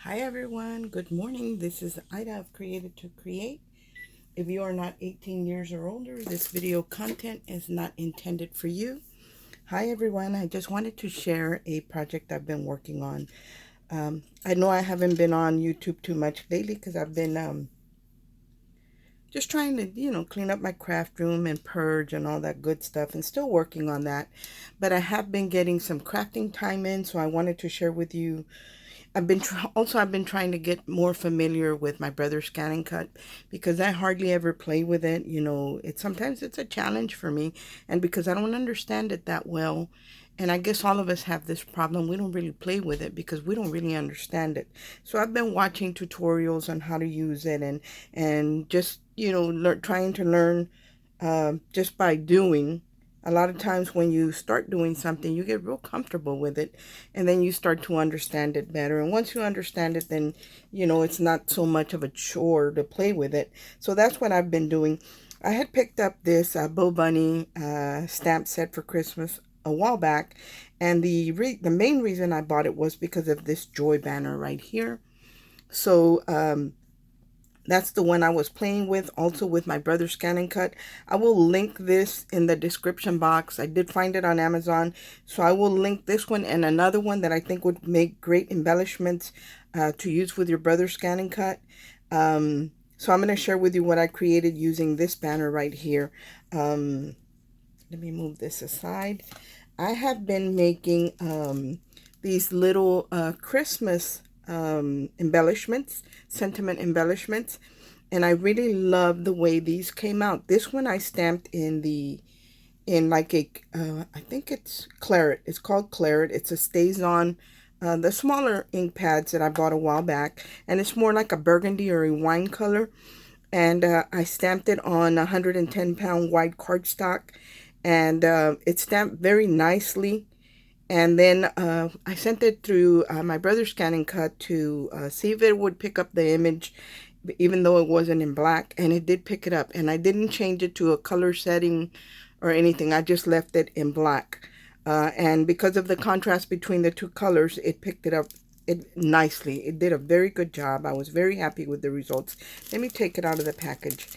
Hi everyone, good morning. This is Ida of Created to Create. If you are not 18 years or older, this video content is not intended for you. Hi everyone, I just wanted to share a project I've been working on. I know I haven't been on YouTube too much lately because I've been just trying to, clean up my craft room and purge and all that good stuff and still working on that. But I have been getting some crafting time in, so I wanted to share with you. I've been trying to get more familiar with my brother's scanning cut because I hardly ever play with it. Sometimes it's a challenge for me, and because I don't understand it that well. And I guess all of us have this problem. We don't really play with it because we don't really understand it. So I've been watching tutorials on how to use it and just, trying to learn just by doing. A lot of times when you start doing something, you get real comfortable with it and then you start to understand it better. And once you understand it, then, it's not so much of a chore to play with it. So that's what I've been doing. I had picked up this Bow Bunny stamp set for Christmas a while back. And the main reason I bought it was because of this joy banner right here. So, that's the one I was playing with, also with my brother's scanning cut. I will link this in the description box. I did find it on Amazon, so I will link this one and another one that I think would make great embellishments to use with your brother's scanning cut. So I'm going to share with you what I created using this banner right here. Let me move this aside. I have been making these little Christmas embellishments, sentiment embellishments, and I really love the way these came out. This one I stamped in like a I think it's claret. It's called claret. It's a StazOn, the smaller ink pads that I bought a while back, and it's more like a burgundy or a wine color. And I stamped it on 110-pound white cardstock, and it's stamped very nicely. And then I sent it through my brother's scanning cut to see if it would pick up the image, even though it wasn't in black. And it did pick it up. And I didn't change it to a color setting or anything. I just left it in black. And because of the contrast between the two colors, it picked it up nicely. It did a very good job. I was very happy with the results. Let me take it out of the package.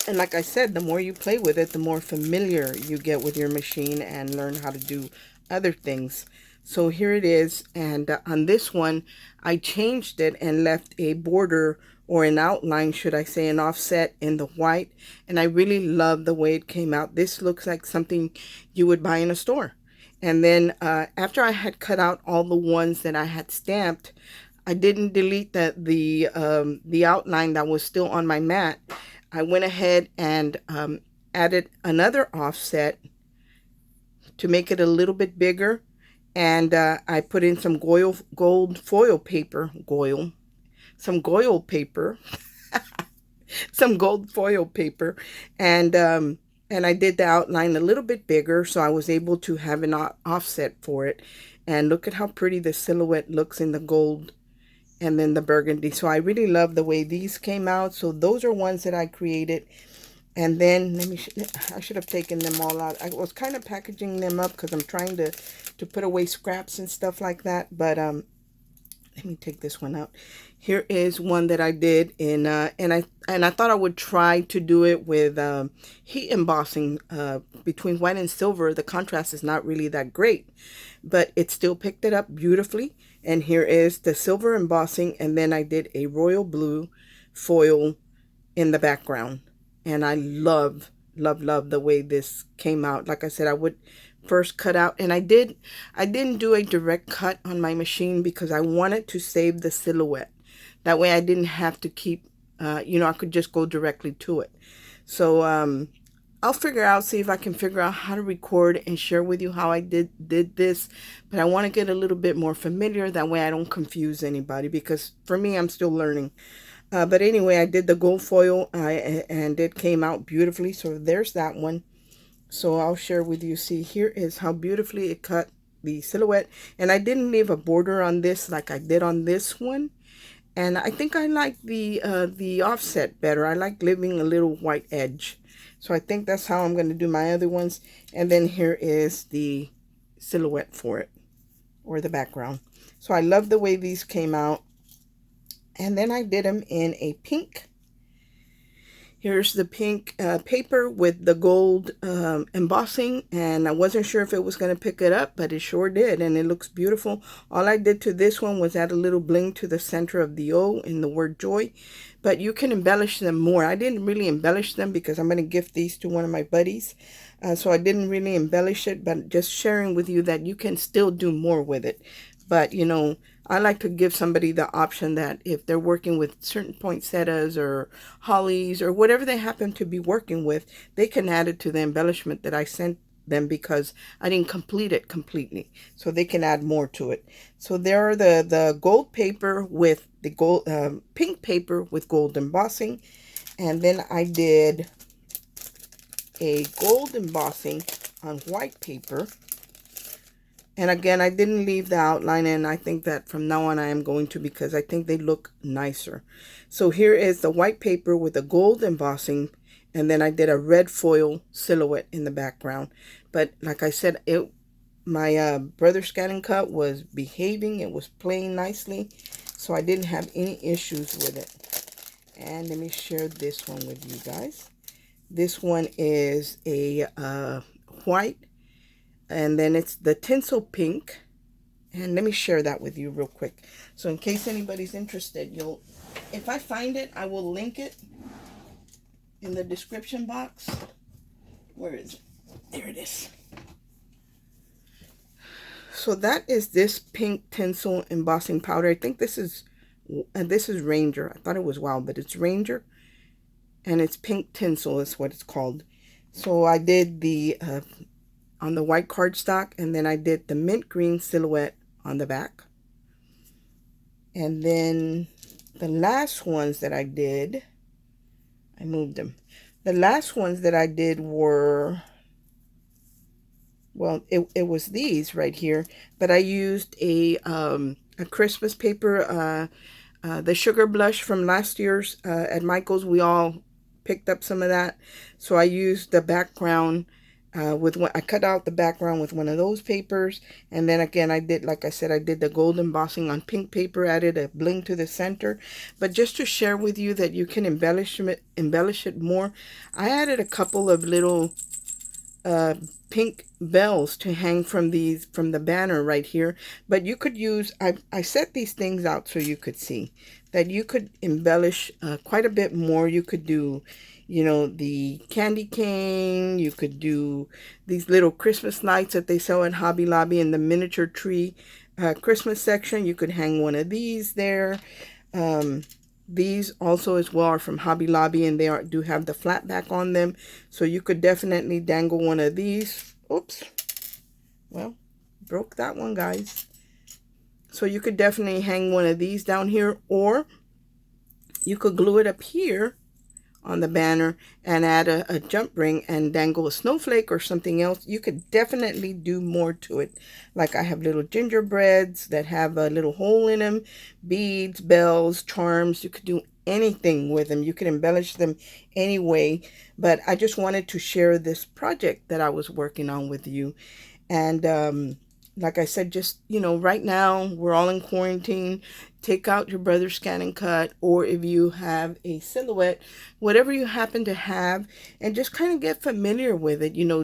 And like I said, the more you play with it, the more familiar you get with your machine and learn how to do other things. So here it is. And on this one, I changed it and left a border or an outline, should I say, an offset in the white. And I really love the way it came out. This looks like something you would buy in a store. And then after I had cut out all the ones that I had stamped, I didn't delete the outline that was still on my mat. I went ahead and added another offset to make it a little bit bigger. And I put in some gold foil paper, some gold foil paper. And I did the outline a little bit bigger, so I was able to have an offset for it. And look at how pretty the silhouette looks in the gold and then the burgundy. So I really love the way these came out. So those are ones that I created. And then I should have taken them all out. I was kind of packaging them up because I'm trying to put away scraps and stuff like that. But let me take this one out. Here is one that I did in and I thought I would try to do it with heat embossing between white and silver. The contrast is not really that great, but it still picked it up beautifully. And here is the silver embossing, and then I did a royal blue foil in the background. And I love the way this came out. Like I said, I would first cut out, and I didn't do a direct cut on my machine because I wanted to save the silhouette. That way I didn't have to keep I could just go directly to it. So I'll see if I can figure out how to record and share with you how I did this. But I want to get a little bit more familiar. That way I don't confuse anybody, because for me, I'm still learning. But anyway, I did the gold foil and it came out beautifully. So there's that one. So I'll share with you. See, here is how beautifully it cut the silhouette. And I didn't leave a border on this like I did on this one. And I think I like the offset better. I like leaving a little white edge. So I think that's how I'm going to do my other ones. And then here is the silhouette for it, or the background. So I love the way these came out. And then I did them in a pink. Here's the pink paper with the gold embossing, and I wasn't sure if it was going to pick it up, but it sure did, and it looks beautiful. All I did to this one was add a little bling to the center of the O in the word joy, but you can embellish them more. I didn't really embellish them because I'm going to gift these to one of my buddies, so I didn't really embellish it, but just sharing with you that you can still do more with it. But, you know, I like to give somebody the option that if they're working with certain poinsettias or hollies or whatever they happen to be working with, they can add it to the embellishment that I sent them because I didn't complete it completely. So they can add more to it. So there are the gold paper with the gold pink paper with gold embossing. And then I did a gold embossing on white paper. And again, I didn't leave the outline, and I think that from now on I am going to, because I think they look nicer. So here is the white paper with the gold embossing, and then I did a red foil silhouette in the background. But like I said, my brother scan cut was behaving. It was playing nicely, so I didn't have any issues with it. And let me share this one with you guys. This one is a white, and then it's the tinsel pink, and let me share that with you real quick, so in case anybody's interested, if I find it, I will link it in the description box. Where is it? There it is. So that is this pink tinsel embossing powder. I think this is Ranger. I thought it was Wild, but it's Ranger, and it's pink tinsel is what it's called. So I did the on the white cardstock, and then I did the mint green silhouette on the back. And then the last ones that I did, I moved them. The last ones that I did were, well, it was these right here, but I used a Christmas paper, the sugar blush from last year's at Michael's. We all picked up some of that. So I used the background I cut out the background with one of those papers, and then again I did, like I said, I did the gold embossing on pink paper, added a bling to the center. But just to share with you that you can embellish it more, I added a couple of little pink bells to hang from the banner right here. But you could use, I set these things out so you could see that you could embellish quite a bit more. You could do, you know, the candy cane. You could do these little Christmas lights that they sell at Hobby Lobby in the miniature tree Christmas section. You could hang one of these there. These also as well are from Hobby Lobby, and they do have the flat back on them. So you could definitely dangle one of these. Oops. Well, broke that one, guys. So you could definitely hang one of these down here, or you could glue it up here on the banner and add a jump ring and dangle a snowflake or something else. You could definitely do more to it. Like I have little gingerbreads that have a little hole in them, beads, bells, charms. You could do anything with them. You could embellish them anyway. But I just wanted to share this project that I was working on with you. And like I said, just, you know, right now we're all in quarantine. Take out your brother's scan and cut, or if you have a silhouette, whatever you happen to have, and just kind of get familiar with it. You know,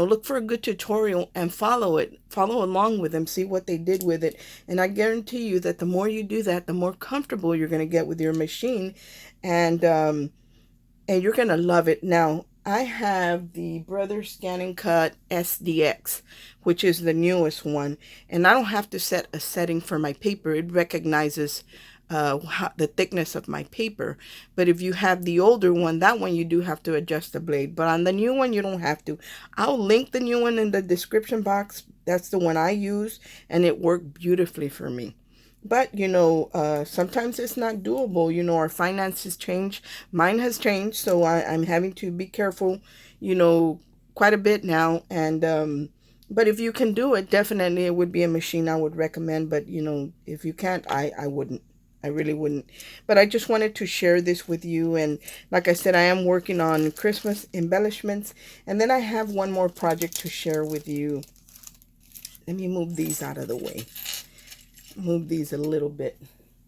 look for a good tutorial and follow along with them, see what they did with it. And I guarantee you that the more you do that, the more comfortable you're going to get with your machine, and you're going to love it. Now, I have the Brother Scan and Cut SDX, which is the newest one, and I don't have to set a setting for my paper. It recognizes the thickness of my paper. But if you have the older one, that one you do have to adjust the blade. But on the new one, you don't have to. I'll link the new one in the description box. That's the one I use, and it worked beautifully for me. But, you know, sometimes it's not doable. You know, our finances change. Mine has changed, so I'm having to be careful, you know, quite a bit now. And but if you can do it, definitely it would be a machine I would recommend. But, you know, if you can't, I wouldn't. I really wouldn't. But I just wanted to share this with you. And like I said, I am working on Christmas embellishments. And then I have one more project to share with you. Let me move these out of the way. Move these a little bit.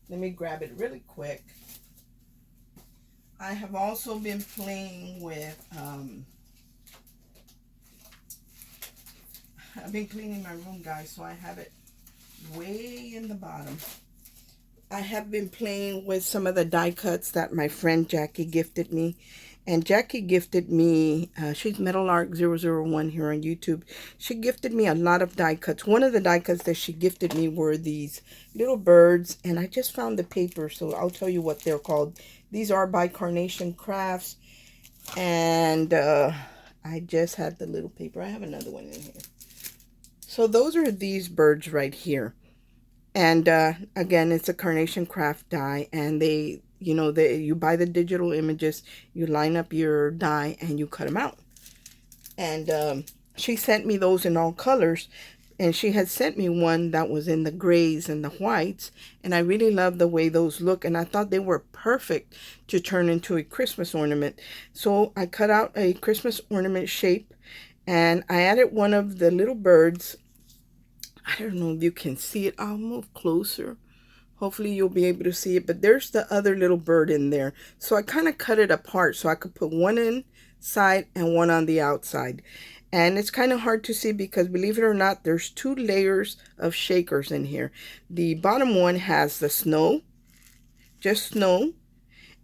Let me grab it really quick. I have also been playing with, I've been cleaning my room, guys, so I have it way in the bottom. I have been playing with some of the die cuts that my friend Jackie gifted me. And Jackie gifted me, she's Metal Art 001 here on YouTube. She gifted me a lot of die cuts. One of the die cuts that she gifted me were these little birds. And I just found the paper, so I'll tell you what they're called. These are by Carnation Crafts. And I just had the little paper. I have another one in here. So those are these birds right here. And again, it's a Carnation Craft die, and they, you know, you buy the digital images, you line up your die, and you cut them out. And she sent me those in all colors, and she had sent me one that was in the grays and the whites, and I really love the way those look, and I thought they were perfect to turn into a Christmas ornament. So I cut out a Christmas ornament shape, and I added one of the little birds. I don't know if you can see it. I'll move closer. Hopefully you'll be able to see it. But there's the other little bird in there. So I kind of cut it apart so I could put one inside and one on the outside. And it's kind of hard to see because, believe it or not, there's 2 layers of shakers in here. The bottom one has the snow, just snow.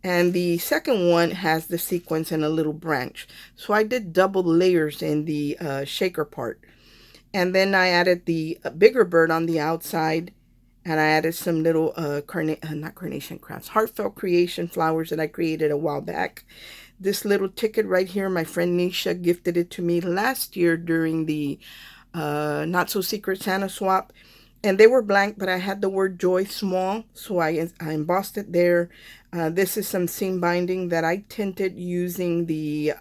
And the second one has the sequins and a little branch. So I did double layers in the shaker part. And then I added the bigger bird on the outside, and I added some little not Carnation Crafts, Heartfelt Creation flowers that I created a while back. This little ticket right here, my friend Nisha gifted it to me last year during the Not So Secret Santa swap. And they were blank, but I had the word joy small, so I embossed it there. This is some seam binding that I tinted using the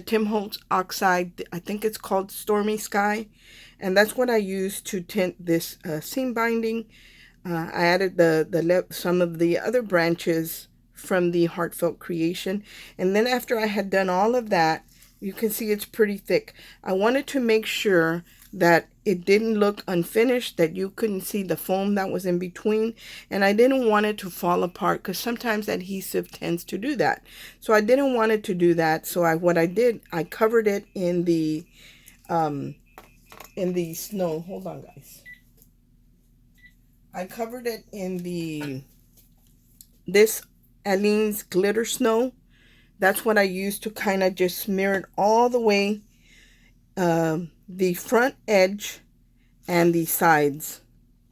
Tim Holtz Oxide. I think it's called Stormy Sky. And that's what I used to tint this seam binding. I added some of the other branches from the Heartfelt Creation. And then after I had done all of that, you can see it's pretty thick. I wanted to make sure that it didn't look unfinished, that you couldn't see the foam that was in between, and I didn't want it to fall apart because sometimes adhesive tends to do that. So I didn't want it to do that. So what I did, I covered it in the snow. Hold on, guys. I covered it in this Aleene's glitter snow. That's what I used to kind of just smear it all the way, the front edge and the sides,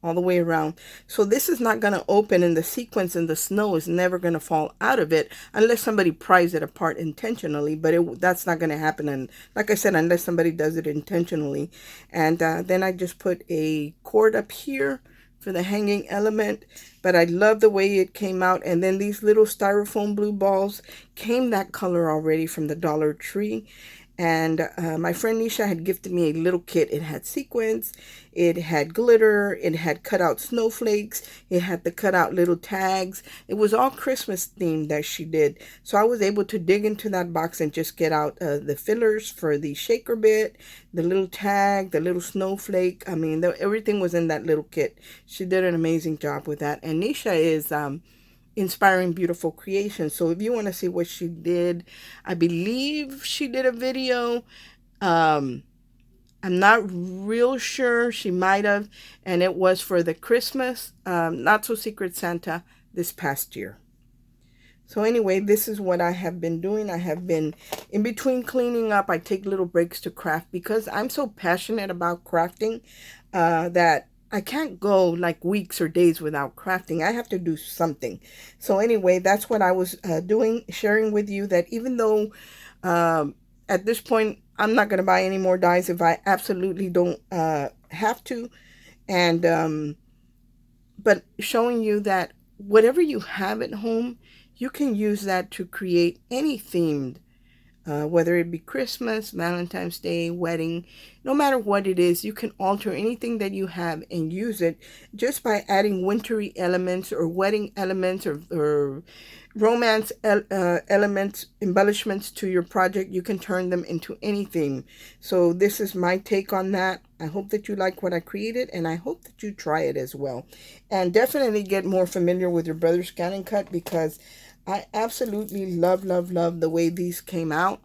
all the way around. So this is not going to open, and the sequence in the snow is never going to fall out of it unless somebody pries it apart intentionally, but that's not going to happen. And like I said, unless somebody does it intentionally. And then I just put a cord up here for the hanging element, but I love the way it came out. And then these little styrofoam blue balls came that color already from the Dollar Tree. And my friend Nisha had gifted me a little kit. It had sequins, it had glitter, it had cut out snowflakes, it had the cut out little tags. It was all Christmas themed that she did. So I was able to dig into that box and just get out the fillers for the shaker bit, the little tag, the little snowflake. I mean, everything was in that little kit. She did an amazing job with that. And Nisha is Inspiring Beautiful Creation. So if you want to see what she did, I believe she did a video. I'm not real sure. She might have. And it was for the Christmas Not So Secret Santa this past year. So anyway, this is what I have been doing. I have been, in between cleaning up, I take little breaks to craft because I'm so passionate about crafting that I can't go like weeks or days without crafting. I have to do something. So anyway, that's what I was doing, sharing with you that even though at this point, I'm not going to buy any more dies if I absolutely don't have to. And but showing you that whatever you have at home, you can use that to create any themed whether it be Christmas, Valentine's Day, wedding, no matter what it is, you can alter anything that you have and use it just by adding wintry elements or wedding elements or romance elements, embellishments to your project. You can turn them into anything. So this is my take on that. I hope that you like what I created, and I hope that you try it as well. And definitely get more familiar with your brother's scan and cut, because I absolutely love the way these came out.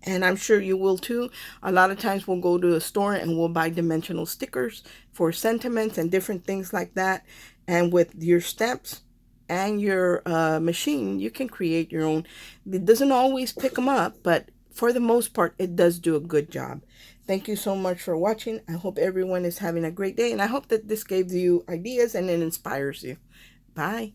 And I'm sure you will too. A lot of times we'll go to a store and we'll buy dimensional stickers for sentiments and different things like that. And with your stamps and your machine, you can create your own. It doesn't always pick them up, but for the most part, it does do a good job. Thank you so much for watching. I hope everyone is having a great day, and I hope that this gave you ideas and it inspires you. Bye.